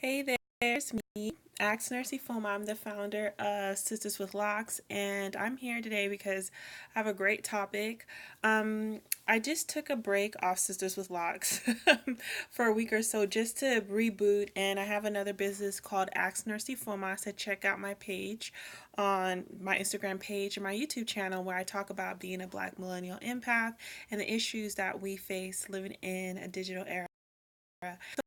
Hey there, it's me, Axe Nurse Ifeoma. I'm the founder of Sisters with Locks, and I'm here today because I have a great topic. I just took a break off Sisters with Locks for a week or so just to reboot, and I have another business called Axe Nurse Ifeoma. So check out my page on my Instagram page and my YouTube channel where I talk about being a Black millennial empath and the issues that we face living in a digital era.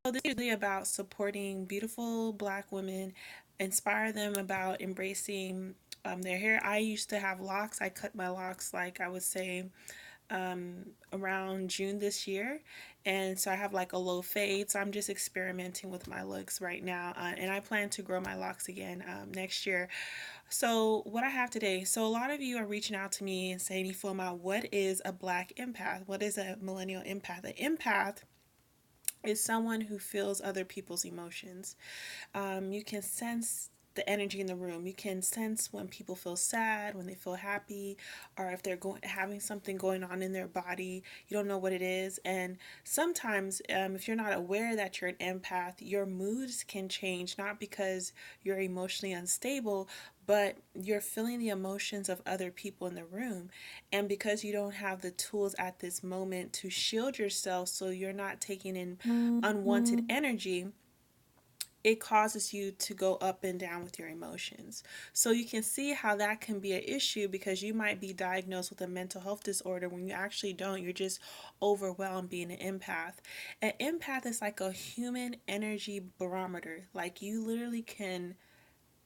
So this is really about supporting beautiful Black women, inspire them about embracing their hair. I used to have locks. I cut my locks like I would say around June this year, and so I have like a low fade. So I'm just experimenting with my looks right now, and I plan to grow my locks again next year. So what I have today. So a lot of you are reaching out to me and saying, "Ifeoma, what is a Black empath? What is a millennial empath?" An empath is someone who feels other people's emotions. You can sense the energy in the room. You can sense when people feel sad, when they feel happy, or if they're having something going on in their body. You don't know what it is, and sometimes, if you're not aware that you're an empath, your moods can change not because you're emotionally unstable, but you're feeling the emotions of other people in the room. And because you don't have the tools at this moment to shield yourself so you're not taking in unwanted energy, it causes you to go up and down with your emotions. So you can see how that can be an issue because you might be diagnosed with a mental health disorder when you actually don't. You're just overwhelmed being an empath. An empath is like a human energy barometer. Like you literally can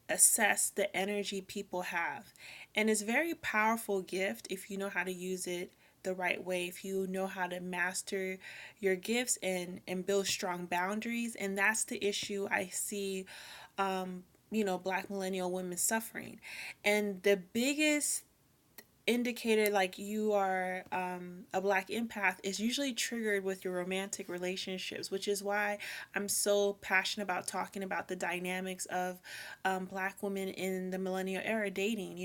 assess the energy people have. And it's a very powerful gift if you know how to use it the right way, if you know how to master your gifts and build strong boundaries. And that's the issue I see Black millennial women suffering. And the biggest indicator like you are a Black empath is usually triggered with your romantic relationships, which is why I'm so passionate about talking about the dynamics of Black women in the millennial era dating.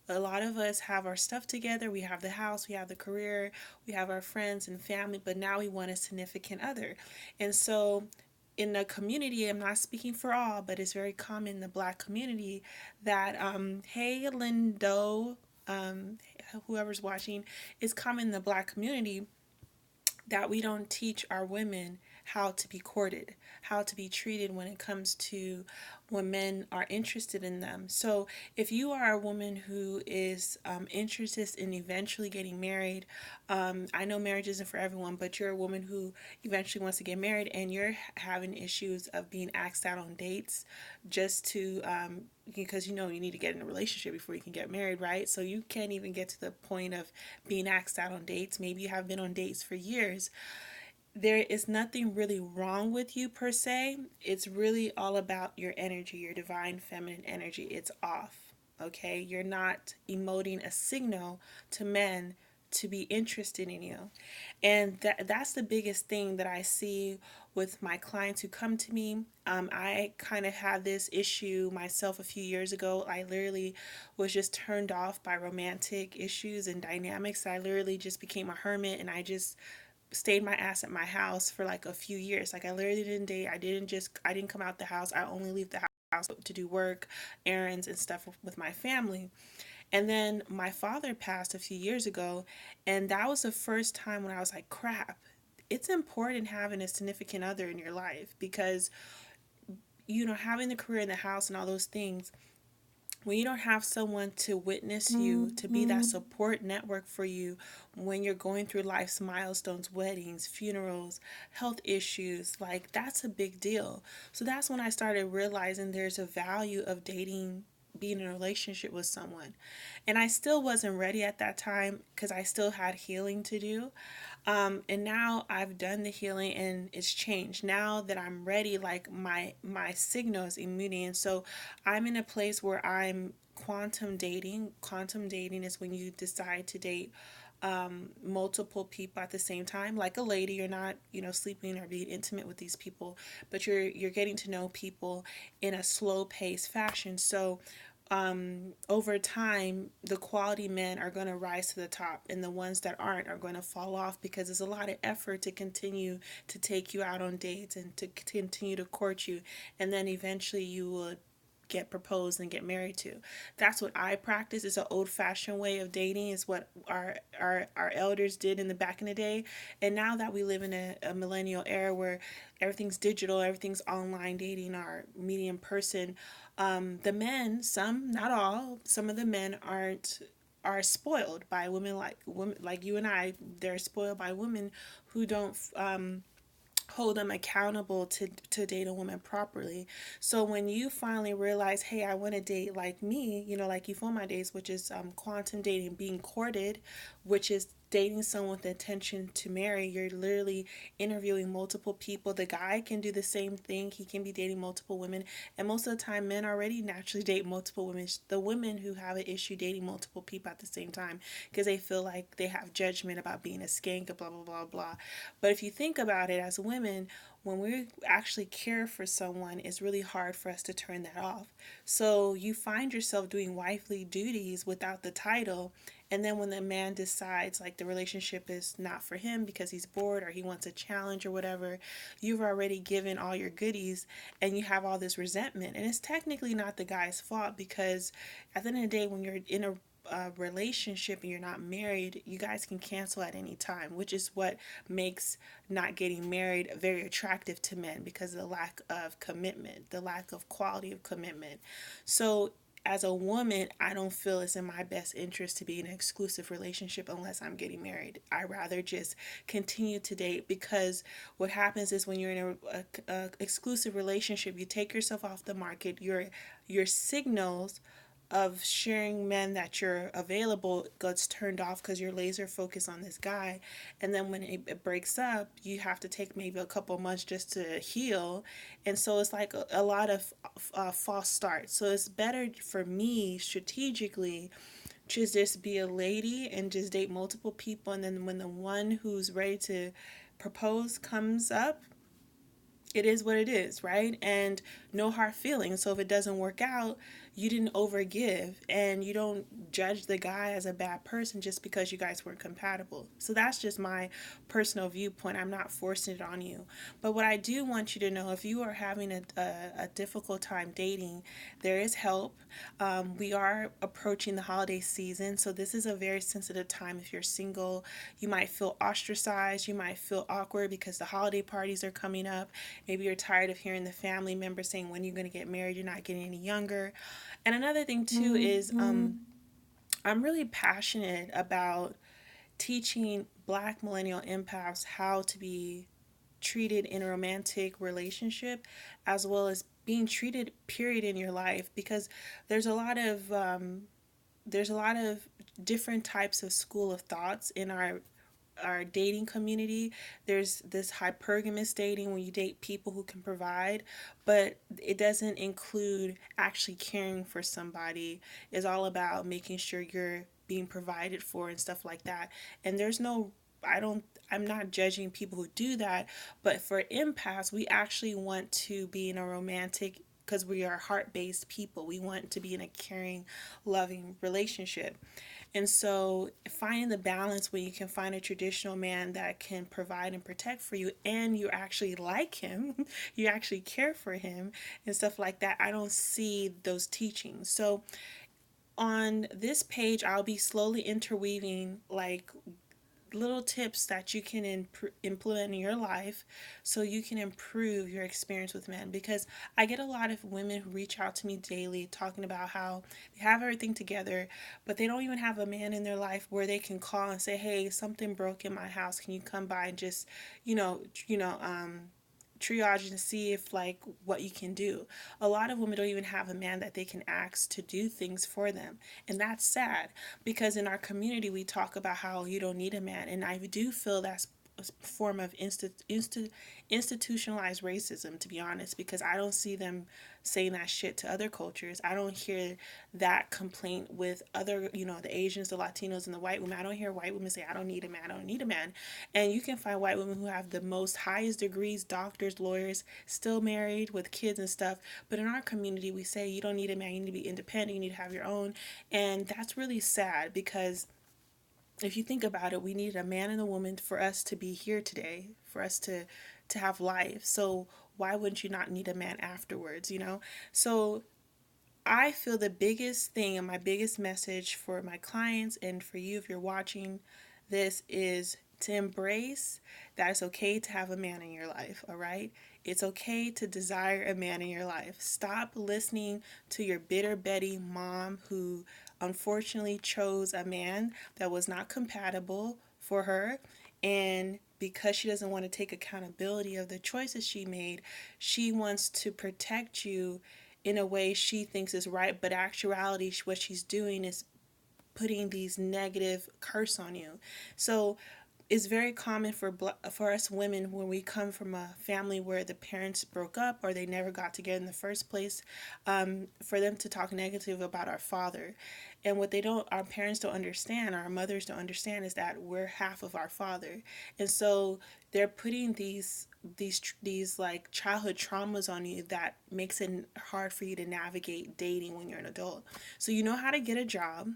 A lot of us have our stuff together. We have the house, we have the career, we have our friends and family, but now we want a significant other. And so in the community, I'm not speaking for all, but it's very common in the Black community that, hey, Lindo, um, whoever's watching, it's common in the Black community that we don't teach our women how to be courted, how to be treated when it comes to when men are interested in them. So, if you are a woman who is interested in eventually getting married, I know marriage isn't for everyone, but you're a woman who eventually wants to get married and you're having issues of being asked out on dates just to because you need to get in a relationship before you can get married, right? So you can't even get to the point of being asked out on dates. Maybe you have been on dates for years. There is nothing really wrong with you per se. It's really all about your energy, your divine feminine energy. It's off. Okay? You're not emoting a signal to men to be interested in you. And that's the biggest thing that I see with my clients who come to me. I kind of had this issue myself a few years ago. I literally was just turned off by romantic issues and dynamics. I literally just became a hermit and I just stayed my ass at my house for like a few years. Like I literally didn't date. I didn't come out the house. I only leave the house to do work, errands and stuff with my family. And then my father passed a few years ago, and that was the first time when I was like, crap, it's important having a significant other in your life because, having the career in the house and all those things, when you don't have someone to witness you, to be that support network for you when you're going through life's milestones, weddings, funerals, health issues, like that's a big deal. So that's when I started realizing there's a value of dating, being in a relationship with someone. And I still wasn't ready at that time because I still had healing to do. And now I've done the healing and it's changed. Now that I'm ready, like my signal is immune. So I'm in a place where I'm quantum dating. Quantum dating is when you decide to date multiple people at the same time. Like a lady, you're not, sleeping or being intimate with these people, but you're getting to know people in a slow paced fashion. So over time, the quality men are going to rise to the top, and the ones that aren't are going to fall off because it's a lot of effort to continue to take you out on dates and to continue to court you, and then eventually you will get proposed and get married to. That's what I practice. It's an old fashioned way of dating. Is what our elders did in the back in the day. And now that we live in a millennial era where everything's digital, everything's online dating or meeting in person, the men, some, not all, some of the men are spoiled by women like you and I. They're spoiled by women who don't hold them accountable to date a woman properly. So when you finally realize, hey, I want to date like me, like Ifeoma days, which is quantum dating, being courted, which is dating someone with the intention to marry. You're literally interviewing multiple people. The guy can do the same thing. He can be dating multiple women. And most of the time, men already naturally date multiple women. The women who have an issue dating multiple people at the same time because they feel like they have judgment about being a skank, blah, blah, blah, blah. But if you think about it as women, when we actually care for someone, it's really hard for us to turn that off. So you find yourself doing wifely duties without the title. And then when the man decides like the relationship is not for him because he's bored or he wants a challenge or whatever, you've already given all your goodies and you have all this resentment. And it's technically not the guy's fault because at the end of the day, when you're in a relationship and you're not married, you guys can cancel at any time, which is what makes not getting married very attractive to men because of the lack of commitment, the lack of quality of commitment. So as a woman, I don't feel it's in my best interest to be in an exclusive relationship unless I'm getting married. I rather just continue to date because what happens is when you're in a exclusive relationship, you take yourself off the market. Your signals of sharing men that you're available gets turned off because you're laser focused on this guy, and then when it breaks up you have to take maybe a couple months just to heal, and so it's like a lot of false starts. So it's better for me strategically to just be a lady and just date multiple people, and then when the one who's ready to propose comes up, it is what it is, right? And no hard feelings. So if it doesn't work out, you didn't overgive and you don't judge the guy as a bad person just because you guys weren't compatible. So that's just my personal viewpoint. I'm not forcing it on you. But what I do want you to know, if you are having a difficult time dating, there is help. We are approaching the holiday season. So this is a very sensitive time. If you're single, you might feel ostracized. You might feel awkward because the holiday parties are coming up. Maybe you're tired of hearing the family members saying, when you're going to get married, you're not getting any younger. And another thing too is I'm really passionate about teaching Black millennial empaths how to be treated in a romantic relationship as well as being treated period in your life, because there's a lot of there's a lot of different types of school of thoughts in our dating community. There's this hypergamous dating when you date people who can provide, but it doesn't include actually caring for somebody. It's all about making sure you're being provided for and stuff like that. And there's no, I'm not judging people who do that, but for empaths, we actually want to be in a romantic, because we are heart-based people. We want to be in a caring, loving relationship. And so finding the balance where you can find a traditional man that can provide and protect for you and you actually like him, you actually care for him and stuff like that. I don't see those teachings. So on this page, I'll be slowly interweaving like little tips that you can implement in your life so you can improve your experience with men, because I get a lot of women who reach out to me daily talking about how they have everything together but they don't even have a man in their life where they can call and say, hey, something broke in my house, can you come by and just triage and see if like what you can do. A lot of women don't even have a man that they can ask to do things for them, and that's sad because in our community we talk about how you don't need a man, and I do feel that's form of institutionalized racism, to be honest, because I don't see them saying that shit to other cultures. I don't hear that complaint with other, the Asians, the Latinos, and the white women. I don't hear white women say, I don't need a man, I don't need a man. And you can find white women who have the most highest degrees, doctors, lawyers, still married with kids and stuff. But in our community, we say, you don't need a man, you need to be independent, you need to have your own. And that's really sad because if you think about it, we needed a man and a woman for us to be here today, for us to have life. So why wouldn't you not need a man afterwards, So I feel the biggest thing and my biggest message for my clients and for you if you're watching this is to embrace that it's okay to have a man in your life, all right? It's okay to desire a man in your life. Stop listening to your bitter Betty mom who unfortunately chose a man that was not compatible for her, and because she doesn't want to take accountability of the choices she made, she wants to protect you in a way she thinks is right, but actuality what she's doing is putting these negative curse on you. So it's very common for us women when we come from a family where the parents broke up or they never got together in the first place, for them to talk negative about our father. And what our parents don't understand, our mothers don't understand, is that we're half of our father. And so they're putting these like childhood traumas on you that makes it hard for you to navigate dating when you're an adult. So you know how to get a job,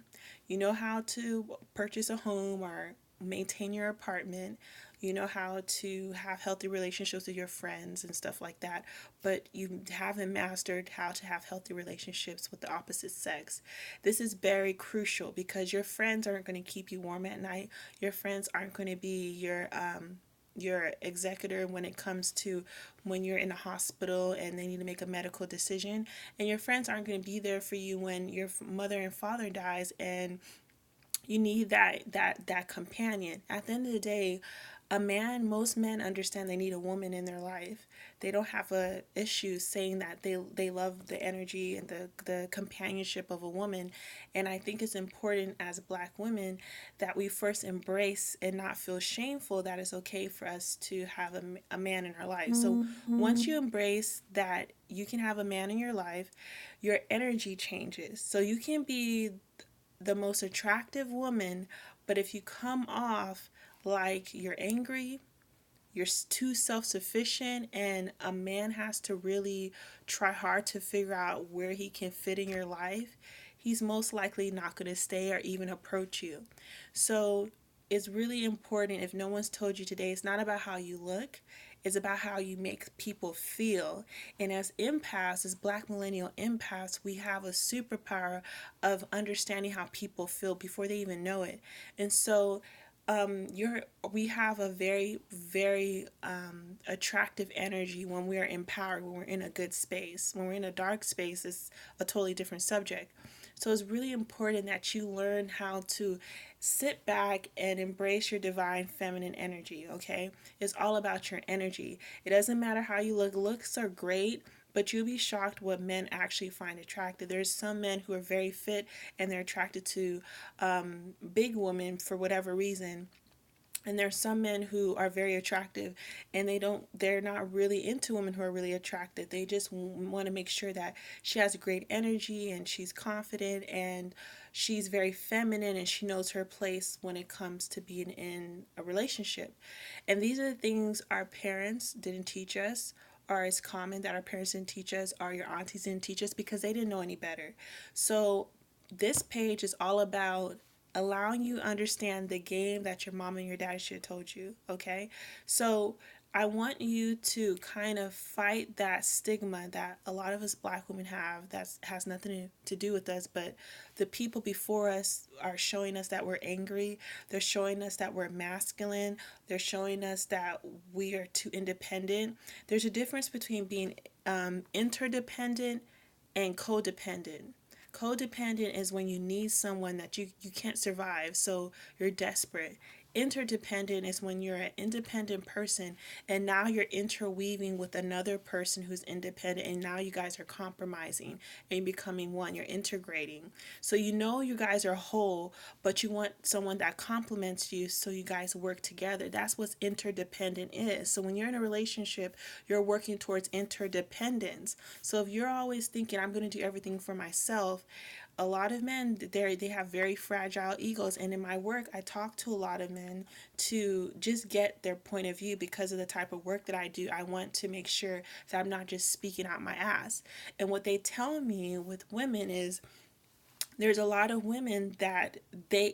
you know how to purchase a home or maintain your apartment, you know how to have healthy relationships with your friends and stuff like that, but you haven't mastered how to have healthy relationships with the opposite sex. This is very crucial because your friends aren't going to keep you warm at night. Your friends aren't going to be your executor when it comes to when you're in a hospital and they need to make a medical decision, and your friends aren't going to be there for you when your mother and father dies and you need that companion. At the end of the day, most men understand they need a woman in their life. They don't have a issue saying that they love the energy and the companionship of a woman. And I think it's important as Black women that we first embrace and not feel shameful that it's okay for us to have a man in our life. So once you embrace that you can have a man in your life, your energy changes. So you can be the most attractive woman, but if you come off like you're angry, you're too self-sufficient, and a man has to really try hard to figure out where he can fit in your life, he's most likely not going to stay or even approach you. So it's really important, if no one's told you today, it's not about how you look, it's about how you make people feel. And as empaths, as Black millennial empaths, we have a superpower of understanding how people feel before they even know it. And so we have a very, very attractive energy when we are empowered, when we're in a good space. When we're in a dark space, it's a totally different subject. So it's really important that you learn how to sit back and embrace your divine feminine energy, okay? It's all about your energy. It doesn't matter how you look. Looks are great, but you'll be shocked what men actually find attractive. There's some men who are very fit and they're attracted to big women for whatever reason. And there's some men who are very attractive and they're not really into women who are really attractive. They just want to make sure that she has great energy and she's confident and she's very feminine and she knows her place when it comes to being in a relationship. And these are the things our parents didn't teach us, or it's common that our parents didn't teach us, or your aunties didn't teach us because they didn't know any better. So this page is all about allowing you to understand the game that your mom and your dad should have told you, okay? So I want you to kind of fight that stigma that a lot of us Black women have that has nothing to do with us, but the people before us are showing us that we're angry. They're showing us that we're masculine. They're showing us that we are too independent. There's a difference between being interdependent and codependent. Codependent is when you need someone that you can't survive, so you're desperate. interdependent is when you're an independent person and now you're interweaving with another person who's independent, and now you guys are compromising and becoming one. You're integrating. So you know you guys are whole, but you want someone that complements you so you guys work together. That's what interdependent is. So when you're in a relationship, you're working towards interdependence. So if you're always thinking, I'm going to do everything for myself, a lot of men, they have very fragile egos, and in my work I talk to a lot of men to just get their point of view. Because of the type of work that I do, I want to make sure that I'm not just speaking out my ass. And what they tell me with women is, there's a lot of women that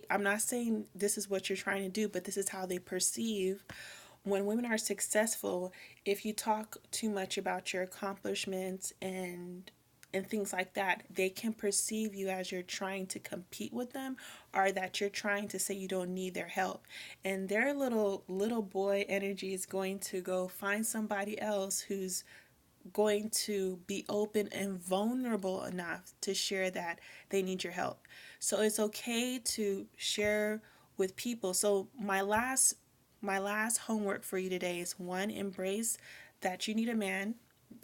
I'm not saying this is what you're trying to do, but this is how they perceive when women are successful. If you talk too much about your accomplishments and things like that, they can perceive you as you're trying to compete with them, or that you're trying to say you don't need their help. And their little boy energy is going to go find somebody else who's going to be open and vulnerable enough to share that they need your help. So it's okay to share with people. So my last homework for you today is, one, embrace that you need a man,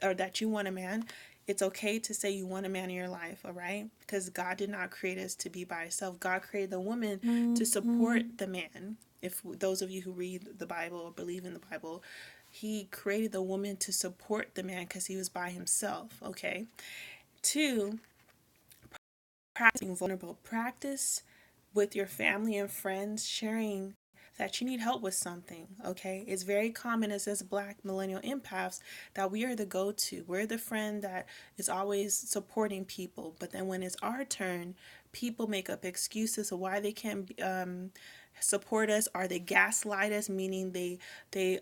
or that you want a man. It's okay to say you want a man in your life, all right? Because God did not create us to be by ourselves. God created the woman to support the man. If those of you who read the Bible or believe in the Bible, he created the woman to support the man because he was by himself, okay? Two, practicing vulnerable. Practice with your family and friends sharing that you need help with something, okay? It's very common as Black millennial empaths that we are the go-to. We're the friend that is always supporting people. But then when it's our turn, people make up excuses of why they can't support us, or they gaslight us, meaning they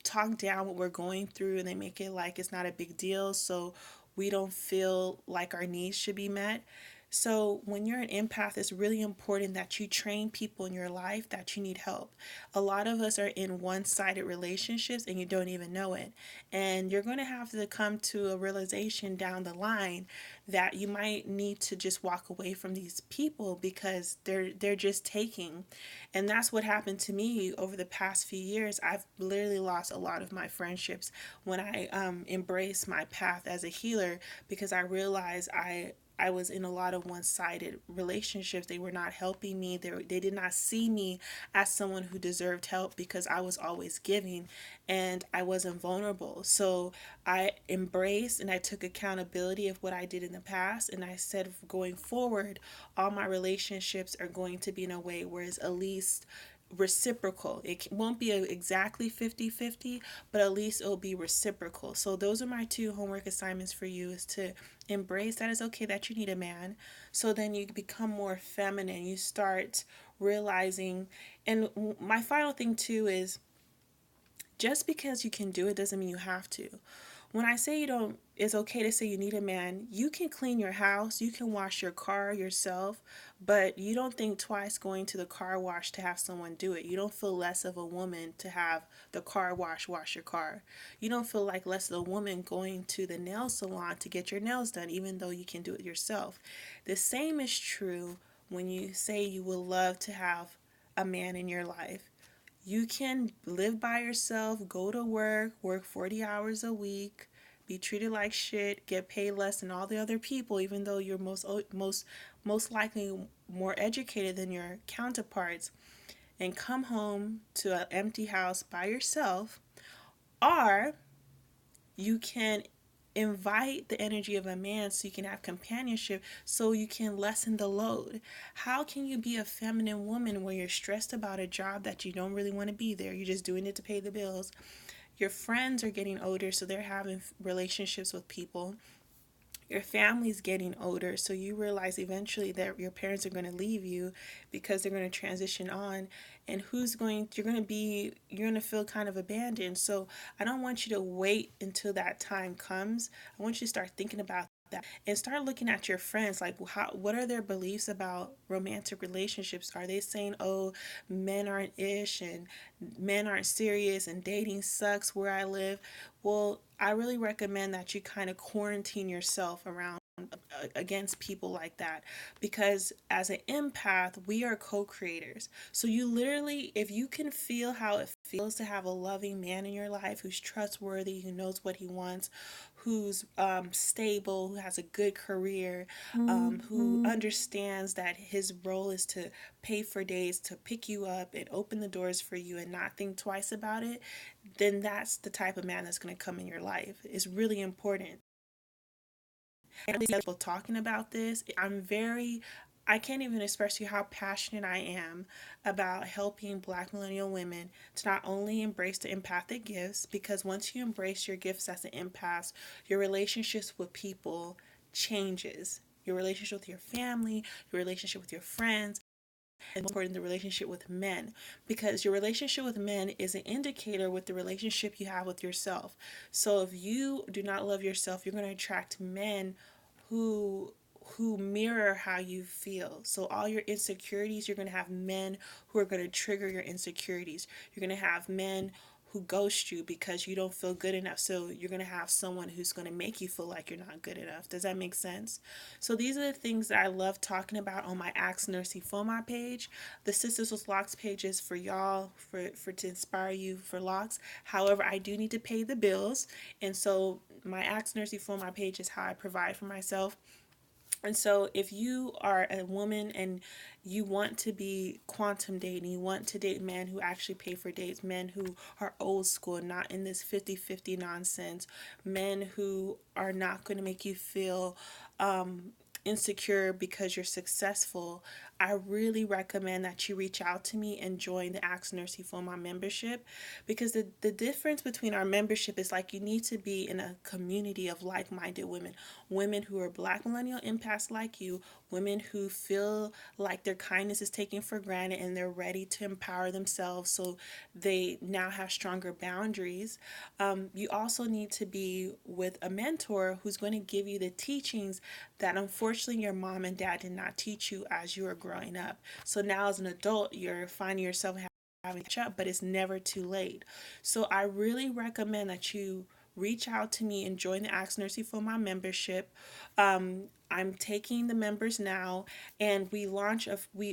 talk down what we're going through, and they make it like it's not a big deal, so we don't feel like our needs should be met. So when you're an empath, it's really important that you train people in your life that you need help. A lot of us are in one-sided relationships and you don't even know it. And you're going to have to come to a realization down the line that you might need to just walk away from these people because they're just taking. And that's what happened to me over the past few years. I've literally lost a lot of my friendships when I embraced my path as a healer, because I realized I was in a lot of one-sided relationships. They were not helping me. They did not see me as someone who deserved help because I was always giving and I wasn't vulnerable. So I embraced and I took accountability of what I did in the past. And I said, going forward, all my relationships are going to be in a way where it's at least reciprocal. It won't be exactly 50-50, but at least it'll be reciprocal. So those are my two homework assignments for you, is to embrace that it's okay that you need a man. So then you become more feminine. You start realizing, and my final thing too is, just because you can do it doesn't mean you have to. When I say you don't, it's okay to say you need a man. You can clean your house, you can wash your car yourself, but you don't think twice going to the car wash to have someone do it. You don't feel less of a woman to have the car wash your car. You don't feel like less of a woman going to the nail salon to get your nails done, even though you can do it yourself. The same is true when you say you would love to have a man in your life. You can live by yourself, go to work 40 hours a week, be treated like shit, get paid less than all the other people, even though you're most likely more educated than your counterparts, and come home to an empty house by yourself. Or you can invite the energy of a man so you can have companionship, so you can lessen the load. How can you be a feminine woman when you're stressed about a job that you don't really want to be there? You're just doing it to pay the bills. Your friends are getting older, so they're having relationships with people. Your family's getting older, so you realize eventually that your parents are going to leave you because they're going to transition on, and you're going to feel kind of abandoned. So I don't want you to wait until that time comes. I want you to start thinking about that and start looking at your friends, like what are their beliefs about romantic relationships? Are they saying, oh, men aren't ish and men aren't serious and dating sucks where I live? Well, I really recommend that you kind of quarantine yourself around against people like that, because as an empath we are co-creators. So you literally, if you can feel how it feels to have a loving man in your life who's trustworthy, who knows what he wants, who's stable, who has a good career, who understands that his role is to pay for days, to pick you up and open the doors for you and not think twice about it, then that's the type of man that's going to come in your life. It's really important. And people talking about this, I can't even express to you how passionate I am about helping Black millennial women to not only embrace the empathic gifts, because once you embrace your gifts as an empath, your relationships with people changes. Your relationship with your family, your relationship with your friends, and important, the relationship with men, because your relationship with men is an indicator with the relationship you have with yourself. So if you do not love yourself, you're going to attract men who mirror how you feel. So all your insecurities, you're going to have men who are going to trigger your insecurities. You're going to have men who ghost you because you don't feel good enough. So you're going to have someone who's going to make you feel like you're not good enough. Does that make sense? So these are the things that I love talking about on my Ask Nurse Ifeoma page. The Sisters with Locks page is for y'all, for to inspire you for locks. However, I do need to pay the bills. And so my Ask Nurse Ifeoma page is how I provide for myself. And so if you are a woman and you want to be quantum dating, you want to date men who actually pay for dates, men who are old school, not in this 50-50 nonsense, men who are not going to make you feel insecure because you're successful, I really recommend that you reach out to me and join the Ask Nurse Ifeoma membership, because the difference between our membership is like you need to be in a community of like-minded women, women who are Black millennial empaths like you, women who feel like their kindness is taken for granted and they're ready to empower themselves so they now have stronger boundaries. You also need to be with a mentor who's going to give you the teachings that unfortunately your mom and dad did not teach you as you were growing up. So now as an adult, you're finding yourself having to catch up, but it's never too late. So I really recommend that you reach out to me and join the Ask Nursing for my membership. I'm taking the members now, and we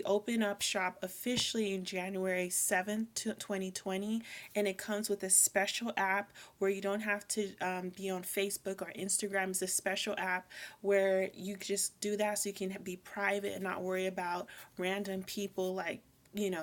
open up shop officially in January 7th, 2020, and it comes with a special app where you don't have to be on Facebook or Instagram. It's a special app where you just do that so you can be private and not worry about random people like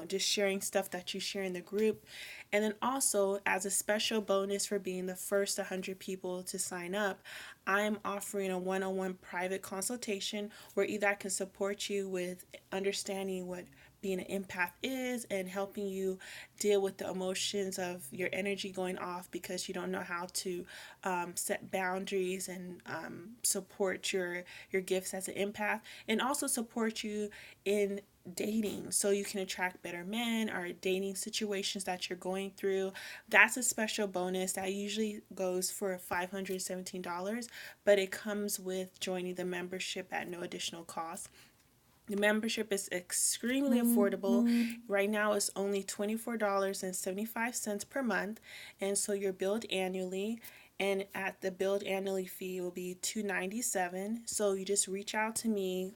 just sharing stuff that you share in the group. And then also, as a special bonus for being the first 100 people to sign up, I'm offering a one-on-one private consultation where either I can support you with understanding what being an empath is and helping you deal with the emotions of your energy going off because you don't know how to set boundaries and support your gifts as an empath, and also support you in dating so you can attract better men or dating situations that you're going through. That's a special bonus that usually goes for $517, but it comes with joining the membership at no additional cost. The membership is extremely affordable. Right now it's only $24.75 per month, and so you're billed annually. And at the billed annually fee will be $297. So you just reach out to me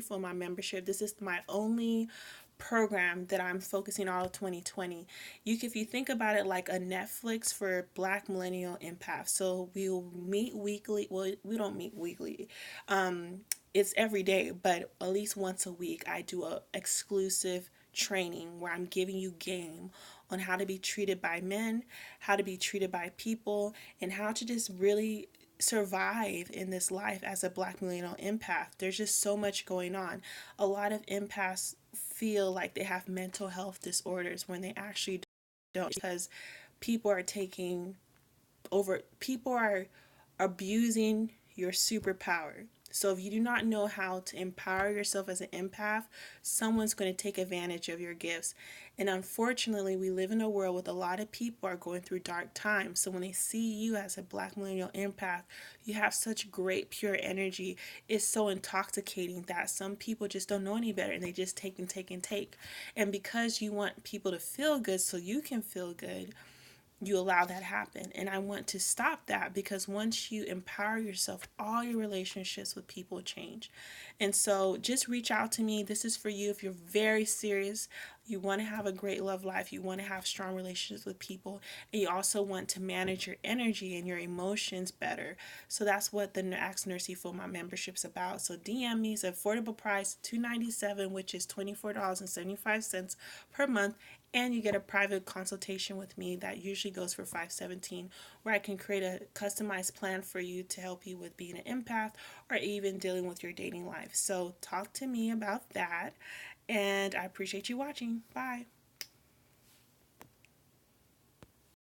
for my membership. This is my only program that I'm focusing all of 2020. If you think about it like a Netflix for Black millennial empaths. So we'll meet weekly. Well, we don't meet weekly. It's every day, but at least once a week I do a exclusive training where I'm giving you game on how to be treated by men, how to be treated by people, and how to just really survive in this life as a Black millennial empath. There's just so much going on. A lot of empaths feel like they have mental health disorders when they actually don't, because people are taking over, people are abusing your superpower. So if you do not know how to empower yourself as an empath, someone's going to take advantage of your gifts. And unfortunately, we live in a world with a lot of people are going through dark times. So when they see you as a Black millennial empath, you have such great pure energy. It's so intoxicating that some people just don't know any better and they just take and take and take. And because you want people to feel good so you can feel good, you allow that happen. And I want to stop that, because once you empower yourself, all your relationships with people change. And so just reach out to me. This is for you if you're very serious. You want to have a great love life, you want to have strong relationships with people, and you also want to manage your energy and your emotions better. So that's what the Ask Nursey for my membership's about. So DM me. It's an affordable price, $297, which is $24.75 per month, and you get a private consultation with me that usually goes for $517, where I can create a customized plan for you to help you with being an empath or even dealing with your dating life. So talk to me about that, and I appreciate you watching. Bye.